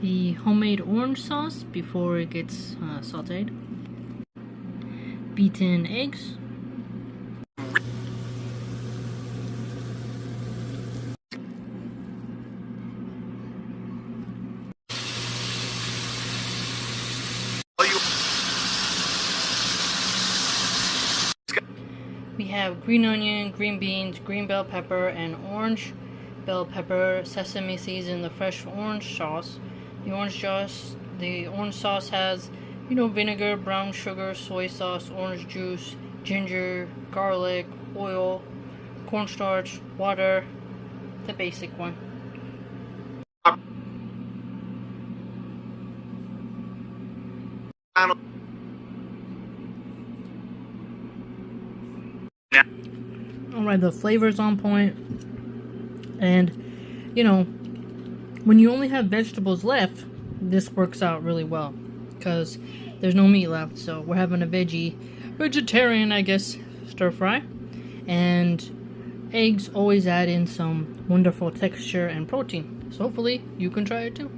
the homemade orange sauce before it gets sauteed, beaten eggs, we have green onion, green beans, green bell pepper, and orange bell pepper, sesame seeds, and the fresh orange sauce. The orange sauce has, vinegar, brown sugar, soy sauce, orange juice, ginger, garlic, oil, cornstarch, water, the basic one. Alright, the flavor's on point, and when you only have vegetables left, this works out really well because there's no meat left. So we're having a vegetarian, I guess, stir fry, and eggs always add in some wonderful texture and protein. So hopefully you can try it too.